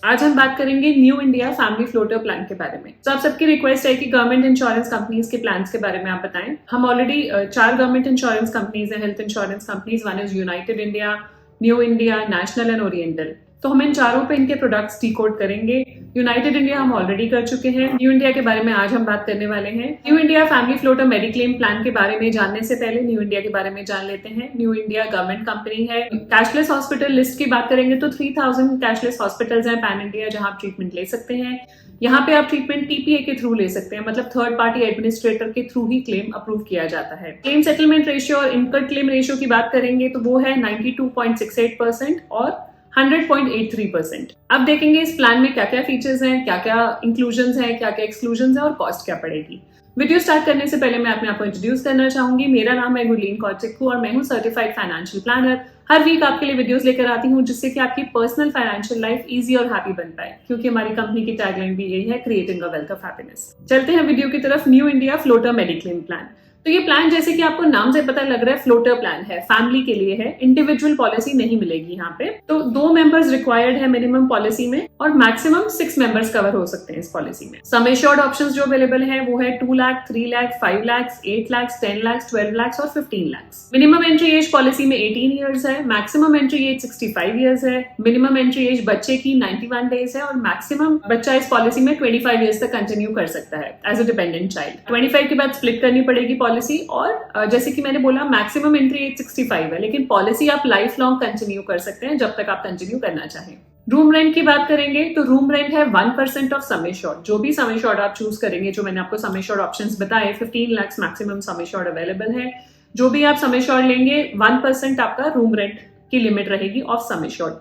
आज हम बात करेंगे new India family floater plan के बारे में। तो आप सबकी रिक्वेस्ट है कि गवर्नमेंट इंश्योरेंस कंपनीज के प्लान्स के बारे में आप बताएं। हम ऑलरेडी 4 गवर्नमेंट इंश्योरेंस कंपनीज हैं, health insurance companies. One is United India, new India, national and oriental. तो हम इन चारों पे इनके प्रोडक्ट्स डिकोड करेंगे। यूनाइटेड इंडिया हम ऑलरेडी कर चुके हैं। न्यू इंडिया के बारे में आज हम बात करने वाले हैं। New India family floater mediclaim plan के बारे में जानने से पहले न्यू इंडिया के बारे में जान लेते हैं। न्यू इंडिया गवर्नमेंट कंपनी है। कैशलेस हॉस्पिटल लिस्ट की बात करेंगे तो 3000 कैशलेस हॉस्पिटल्स हैं पैन इंडिया जहां आप ट्रीटमेंट ले सकते हैं। यहाँ पे आप ट्रीटमेंट टीपीए के थ्रू ले सकते हैं, मतलब थर्ड पार्टी एडमिनिस्ट्रेटर के थ्रू ही क्लेम अप्रूव किया जाता है। क्लेम सेटलमेंट रेशियो और इनकट क्लेम रेशियो की बात करेंगे तो वो है 92.68% और 100.83%। अब देखेंगे इस प्लान में क्या क्या फीचर्स हैं, क्या क्या इंक्लूजन्स हैं, क्या क्या एक्सक्लूजन्स हैं और कॉस्ट क्या पड़ेगी। वीडियो स्टार्ट करने से पहले मैं अपने आप को इंट्रोड्यूस करना चाहूंगी। मेरा नाम है गुरलीन कौशिक और मैं हूँ सर्टिफाइड फाइनेंशियल प्लानर। हर वीक आपके लिए वीडियोस लेकर आती हूँ जिससे कि आपकी पर्सनल फाइनेंशियल लाइफ इजी और हैप्पी बन पाए, क्योंकि हमारी कंपनी की टैगलाइन भी यही है, creating a wealth of happiness. चलते हैं वीडियो की तरफ। New India floater mediclaim plan. तो ये प्लान जैसे कि आपको नाम से पता लग रहा है फ्लोटर प्लान है, फैमिली के लिए है। इंडिविजुअल पॉलिसी नहीं मिलेगी यहाँ पे। तो 2 मेंबर्स रिक्वायर्ड है मिनिमम पॉलिसी में और मैक्सिमम 6 मेंबर्स कवर हो सकते हैं इस पॉलिसी में। सम एश्योर्ड ऑप्शंस जो अवेलेबल है वो है 2 लाख, 3 लाख, 5 लाख, 8 लाख, 10 लाख, 12 लाख और 15 lakh. Minimum entry age policy में 18 ईयर्स है। मैक्सिमम एंट्री एज 65 ईयर्स है। मिनिमम एंट्री एज बच्चे की 91 डेज है और मैक्सिमम बच्चा इस पॉलिसी में 25 ईयर्स तक कंटिन्यू कर सकता है एज अ डिपेंडेंट चाइल्ड। 25 के बाद स्प्लिट करनी पड़ेगी पॉलिसी और जैसे कि मैंने बोला मैक्सिमम एंट्री एज 65 है, लेकिन पॉलिसी आप लाइफ लॉन्ग कंटिन्यू कर सकते हैं जब तक आप कंटिन्यू करना चाहें। रूम रेंट की बात करेंगे तो रूम रेंट है 1% ऑफ सम एश्योर्ड। जो भी सम एश्योर्ड आप चूज करेंगे, जो मैंने आपको सम एश्योर्ड ऑप्शंस बताए, 15 lakh maximum sum assured available है। जो भी आप सम एश्योर्ड लेंगे 1% आपका रूम रेंट की लिमिट रहेगी of sum assured.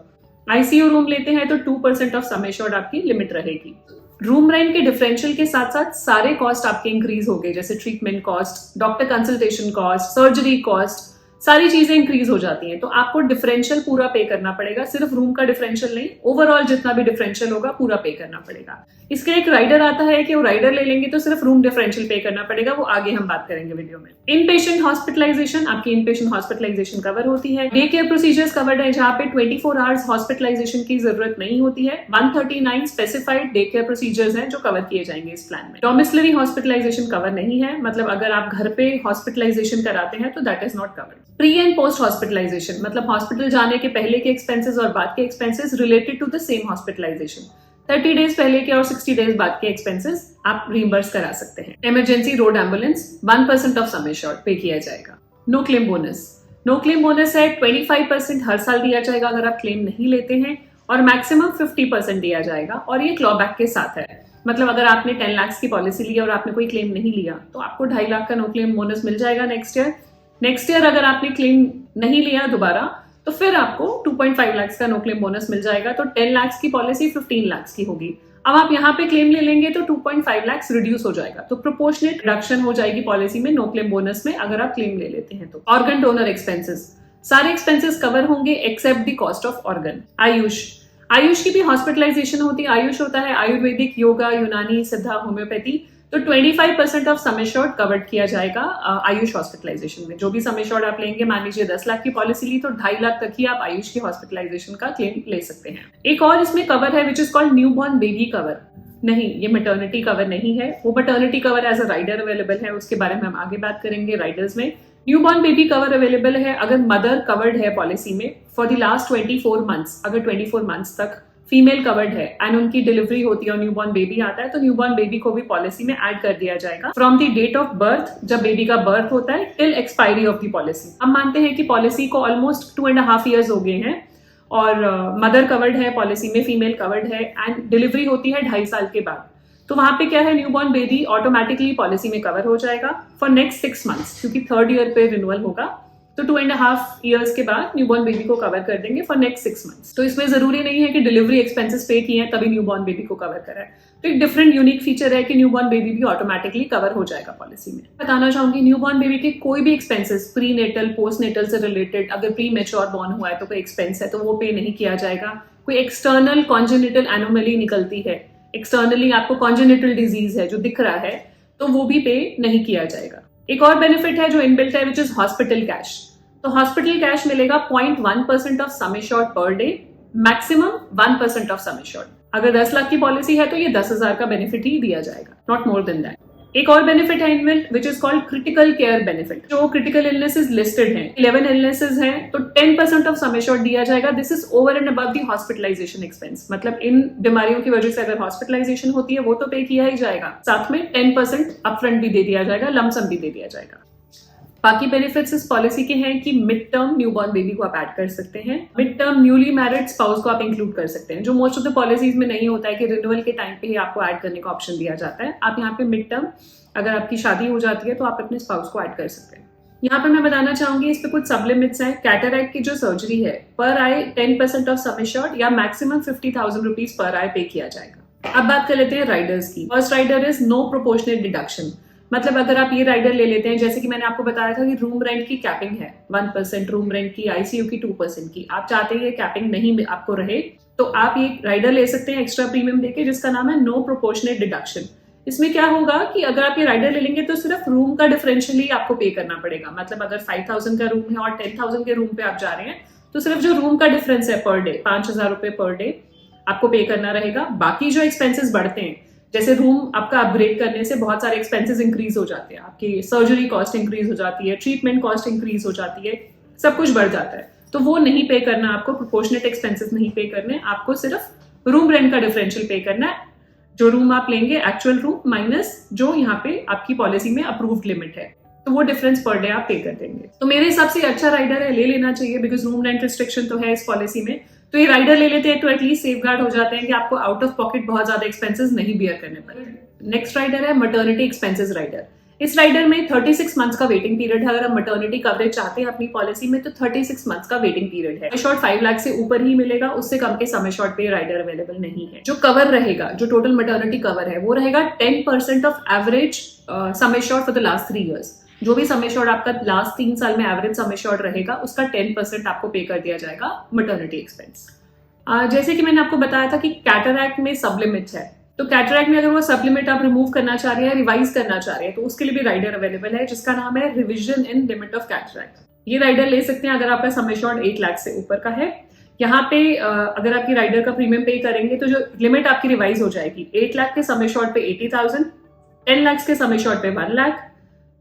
ICU room लेते हैं तो 2% ऑफ सम एश्योर्ड आपकी लिमिट रहेगी। रूम रेंट के डिफरेंशियल के साथ साथ सारे कॉस्ट आपके इंक्रीज हो गए, जैसे treatment cost, doctor consultation cost, surgery cost, सारी चीजें इंक्रीज हो जाती हैं। तो आपको डिफरेंशियल पूरा पे करना पड़ेगा, सिर्फ रूम का डिफरेंशियल नहीं, ओवरऑल जितना भी डिफरेंशियल होगा पूरा पे करना पड़ेगा। इसके एक राइडर आता है कि वो राइडर ले लेंगे तो सिर्फ रूम डिफरेंशियल पे करना पड़ेगा, वो आगे हम बात करेंगे वीडियो में। इन पेशेंट हॉस्पिटलाइजेशन, आपकी इन पेशेंट हॉस्पिटलाइजेशन कवर होती है। डे केयर प्रोसीजर्स कवर्ड है जहां पे 24 आवर्स हॉस्पिटलाइजेशन की जरूरत नहीं होती है। 139 स्पेसिफाइड डे केयर प्रोसीजर्स हैं जो कवर किए जाएंगे इस प्लान में। डोमिसिलरी हॉस्पिटलाइजेशन कवर नहीं है, मतलब अगर आप घर पे हॉस्पिटलाइजेशन कराते हैं तो that is not covered. Pre and post hospitalisation, मतलब हॉस्पिटल जाने के पहले के एक्सपेंसेस और बाद के expenses related to the same hospitalisation. 30 days पहले के और 60 डेज बाद के एक्सपेंसेस आप रीइंबर्स करा सकते हैं। Emergency road ambulance 1% of sum assured पे किया जाएगा। No claim bonus. No claim bonus है 25% हर साल दिया जाएगा अगर आप क्लेम नहीं लेते हैं और मैक्सिमम 50% दिया जाएगा और ये क्लॉबैक के साथ है। मतलब अगर आपने 10 लाख की पॉलिसी ली और आपने कोई क्लेम नहीं लिया तो आपको 2.5 लाख का नो क्लेम बोनस मिल जाएगा नेक्स्ट ईयर अगर आपने क्लेम नहीं लिया दोबारा तो फिर आपको 2.5 लाख का नो क्लेम बोनस मिल जाएगा। तो 10 लाख की पॉलिसी 15 लाख की होगी। अब आप यहाँ पे क्लेम ले लेंगे तो 2.5 लाख रिड्यूस हो जाएगा, तो प्रोपोर्शनेट रिडक्शन हो जाएगी पॉलिसी में नो क्लेम बोनस में अगर आप क्लेम ले लेते हैं तो। ऑर्गन डोनर एक्सपेंसेस, सारे एक्सपेंसेस कवर होंगे except the cost of organ. Ayush की भी हॉस्पिटलाइजेशन होती है। आयुष होता है आयुर्वेदिक, योगा, यूनानी, सिद्धा, होम्योपैथी। तो 25% ऑफ सम एश्योर्ड कवर्ड किया जाएगा आयुष हॉस्पिटलाइजेशन में। जो भी सम एश्योर्ड आप लेंगे, मान लीजिए 10 लाख की पॉलिसी ली तो 2.5 लाख तक ही आप आयुष की हॉस्पिटलाइजेशन का क्लेम ले सकते हैं। एक और इसमें कवर है which is called new born baby cover. नहीं, ये मैटर्निटी कवर नहीं है, वो maternity cover as a rider available है, उसके बारे में हम आगे बात करेंगे राइडर्स में। New born baby cover available है अगर मदर कवर्ड है पॉलिसी में फॉर द लास्ट 24 मंथ्स। अगर 24 मंथ्स तक फीमेल कवर्ड है एंड उनकी डिलीवरी होती है और न्यूबॉर्न बेबी आता है तो न्यूबॉर्न बेबी को भी पॉलिसी में ऐड कर दिया जाएगा from the date of birth, जब बेबी का बर्थ होता है, till expiry of the policy. हम मानते हैं कि पॉलिसी को ऑलमोस्ट 2.5 ईयर्स हो गए हैं और मदर कवर्ड है पॉलिसी में, फीमेल कवर्ड है एंड डिलीवरी होती है 2.5 साल के बाद। तो वहां पे क्या है, न्यूबॉर्न बेबी ऑटोमेटिकली पॉलिसी में कवर हो जाएगा फॉर नेक्स्ट 6 मंथ्स, क्योंकि 3rd ईयर पे रिन्यूअल होगा। तो 2.5 ईयर्स के बाद न्यूबॉर्न बेबी को कवर कर देंगे फॉर नेक्स्ट 6 मंथ्स। तो इसमें जरूरी नहीं है कि डिलीवरी एक्सपेंसेस पे किए हैं तभी न्यूबॉर्न बेबी को कवर करा है। तो एक डिफरेंट यूनिक फीचर है कि न्यूबॉर्न बेबी भी ऑटोमेटिकली कवर हो जाएगा पॉलिसी में। बताना चाहूंगी न्यूबॉर्न बेबी के कोई भी expenses, prenatal, postnatal से रिलेटेड, अगर प्री मेच्योर बॉर्न हुआ है तो कोई एक्सपेंस है तो वो पे नहीं किया जाएगा। कोई एक्सटर्नल कॉन्जेनिटल एनोमली निकलती है, एक्सटर्नली आपको कॉन्जेनिटल डिजीज है जो दिख रहा है, तो वो भी पे नहीं किया जाएगा। एक और बेनिफिट है जो इनबिल्ट है विच इज हॉस्पिटल कैश। तो हॉस्पिटल कैश मिलेगा 0.1% of sum assured per day maximum 1% of sum assured. अगर 10 लाख की पॉलिसी है तो ये 10,000 का बेनिफिट ही दिया जाएगा, नॉट मोर देन दैट। एक और बेनिफिट है inbuilt which is called critical care benefit. जो क्रिटिकल इलनेसेस लिस्टेड हैं, 11 इलनेसेस हैं, तो 10% ऑफ सम एश्योर्ड दिया जाएगा। This is over and above the hospitalisation expense. मतलब इन बीमारियों की वजह से अगर हॉस्पिटलाइजेशन होती है वो तो पे किया ही जाएगा, साथ में 10% अपफ्रंट भी दे दिया जाएगा, लमसम भी दे दिया जाएगा। बाकी बेनिफिट्स इस पॉलिसी के हैं कि मिड टर्म न्यूबॉर्न बेबी को आप ऐड कर सकते हैं, mid term newly married spouse को आप इंक्लूड कर सकते हैं, जो मोस्ट ऑफ द पॉलिसीज में नहीं होता है कि रिन्यूअल के टाइम पे ही आपको ऐड करने का ऑप्शन दिया जाता है। आप यहाँ पे मिड टर्म अगर आपकी शादी हो जाती है तो आप अपने स्पाउस को ऐड कर सकते हैं। यहाँ पे मैं बताना चाहूंगी इस पे कुछ सब लिमिट्स हैं। कैटरैक्ट की जो सर्जरी है पर आई 10% ऑफ सम एश्योर्ड या मैक्सिमम 50,000 रुपीज पर आई पे किया जाएगा। अब बात कर लेते हैं राइडर्स की। First rider is no proportionate deduction. मतलब अगर आप ये राइडर ले लेते हैं, जैसे कि मैंने आपको बताया था कि रूम रेंट की कैपिंग है 1%, रूम रेंट की, आईसीयू की 2% की, आप चाहते हैं ये कैपिंग नहीं आपको रहे तो आप ये राइडर ले सकते हैं एक्स्ट्रा प्रीमियम देके, जिसका नाम है नो प्रोपोर्शनेट डिडक्शन। इसमें क्या होगा कि अगर आप ये राइडर ले लेंगे तो सिर्फ रूम का डिफरेंशियल ही आपको पे करना पड़ेगा। मतलब अगर 5,000 का रूम है और 10,000 के रूम पे आप जा रहे हैं तो सिर्फ जो रूम का डिफरेंस है पर डे 5,000 रुपए पर डे आपको पे करना रहेगा। बाकी जो एक्सपेंसेस बढ़ते हैं, जैसे रूम आपका अपग्रेड करने से बहुत सारे एक्सपेंसेस इंक्रीज हो जाते हैं, आपकी सर्जरी कॉस्ट इंक्रीज हो जाती है, ट्रीटमेंट कॉस्ट इंक्रीज हो जाती है, सब कुछ बढ़ जाता है, तो वो नहीं पे करना आपको। प्रोपोर्शनेट एक्सपेंसेस नहीं पे करने, आपको सिर्फ रूम रेंट का डिफरेंशियल पे करना है। जो रूम आप लेंगे एक्चुअल रूम माइनस जो यहाँ पे आपकी पॉलिसी में अप्रूव्ड लिमिट है, तो वो डिफरेंस पर डे आप पे कर देंगे। तो मेरे हिसाब से अच्छा राइडर है, ले लेना चाहिए, बिकॉज रूम रेंट रिस्ट्रिक्शन तो है इस पॉलिसी में। तो ये राइडर ले लेते हैं तो एटलीस्ट सेफ गार्ड हो जाते हैं कि आपको आउट ऑफ पॉकेट बहुत ज्यादा एक्सपेंसेस नहीं बियर करने पड़े। नेक्स्ट राइडर है मटर्निटी एक्सपेंसेस राइडर। इस राइडर में 36 मंथ्स का वेटिंग पीरियड है। अगर आप मटर्निटी कवरेज चाहते हैं अपनी पॉलिसी में तो 36 मंथ्स का वेटिंग पीरियड है। शॉर्ट 5 लाख से ऊपर ही मिलेगा, उससे कम के समय शॉर्ट पे राइडर अवेलेबल नहीं है। जो कवर रहेगा, जो टोटल मटर्निटी कवर है, वो रहेगा 10% ऑफ एवरेज समय short for the last 3 years. जो भी समय शॉर्ट आपका लास्ट 3 साल में एवरेज समय शॉर्ट रहेगा, उसका 10% आपको पे कर दिया जाएगा मटर्निटी एक्सपेंस। जैसे कि मैंने आपको बताया था कि कैटरैक्ट में सब लिमिट्स है, तो कैटरैक्ट में अगर वो सब लिमिट आप रिमूव करना चाह रहे हैं, रिवाइज करना चाह रहे हैं, तो उसके लिए भी राइडर अवेलेबल है जिसका नाम है revision in limit of cataract. ये राइडर ले सकते हैं अगर आपका समय शॉर्ट 8 लाख से ऊपर का है। यहाँ पे अगर आपकी राइडर का प्रीमियम पे करेंगे तो जो लिमिट आपकी रिवाइज हो जाएगी, 8 लाख के समय शॉर्ट पे 80,000, 10 लाख के समय शॉर्ट पे 1 लाख,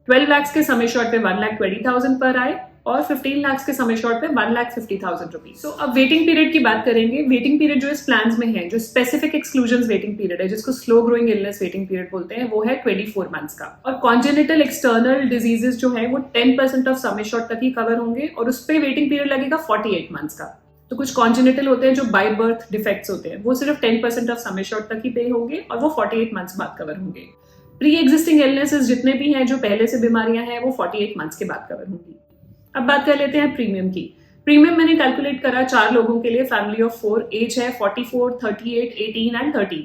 12 लाख के समय शॉर्ट पे 1,20,000 पर आए और 15 लाख के समय शॉर्ट पे 1,50,000 रुपीज। सो अब वेटिंग पीरियड की बात करेंगे। वेटिंग पीरियड जो इस प्लान में है, जो स्पेसिफिक एक्सक्लूजन वेटिंग पीरियड है, जिसको slow growing illness waiting period बोलते हैं, वो है 24 मंथ्स का। और कॉन्जेनिटल एक्सटर्नल डिजीजेस जो है वो 10% ऑफ समय शॉर्ट तक ही कवर होंगे और उस पर वेटिंग पीरियड लगेगा 48 मंथ्स का। तो कुछ कॉन्जेनिटल होते हैं जो बाय बर्थ डिफेक्ट्स होते हैं, वो सिर्फ 10% ऑफ समय शॉर्ट तक ही पे होंगे और वो 48 मंथ्स बाद कवर होंगे। प्री एग्जिस्टिंग इलनेसेस जितने भी हैं, जो पहले से बीमारियां हैं, वो 48 मंथ्स के बाद कवर होंगी। अब बात कर लेते हैं प्रीमियम की। प्रीमियम मैंने कैलकुलेट करा 4 लोगों के लिए, फैमिली ऑफ 4, एज है 44, 38, 18 एंड 30।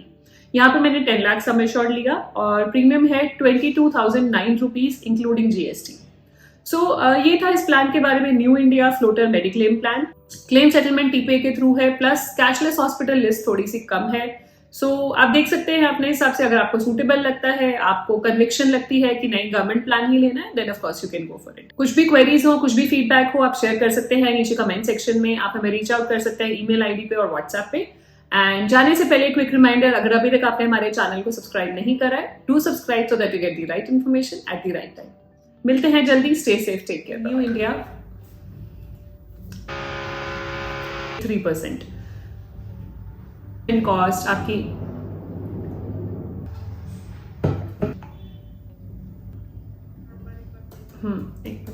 यहाँ पे मैंने 10 लाख सम एश्योर्ड लिया और प्रीमियम है 22,009 रुपीज इंक्लूडिंग जीएसटी। सो ये था इस प्लान के बारे में, new India floater mediclaim plan. Claim settlement TPA के थ्रू है, प्लस कैशलेस हॉस्पिटल लिस्ट थोड़ी सी कम है। सो आप देख सकते हैं अपने हिसाब से, अगर आपको सूटेबल लगता है, आपको कन्विक्शन लगती है कि नहीं गवर्नमेंट प्लान ही लेना है, then of course you can go for it. कुछ भी क्वेरीज हो, कुछ भी फीडबैक हो, आप शेयर कर सकते हैं नीचे कमेंट सेक्शन में। आप हमें रीच आउट कर सकते हैं ईमेल आईडी पे और व्हाट्सएप पे। एंड जाने से पहले क्विक रिमाइंडर, अगर अभी तक आपने हमारे चैनल को सब्सक्राइब नहीं करा है, do subscribe so that you get the right information at the right time. मिलते हैं जल्दी, stay safe, take care. New India 3% in cost आपकी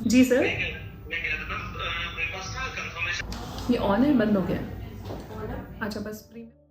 जी सर, ये ऑन है, बंद हो गया? अच्छा, बस प्रीमियम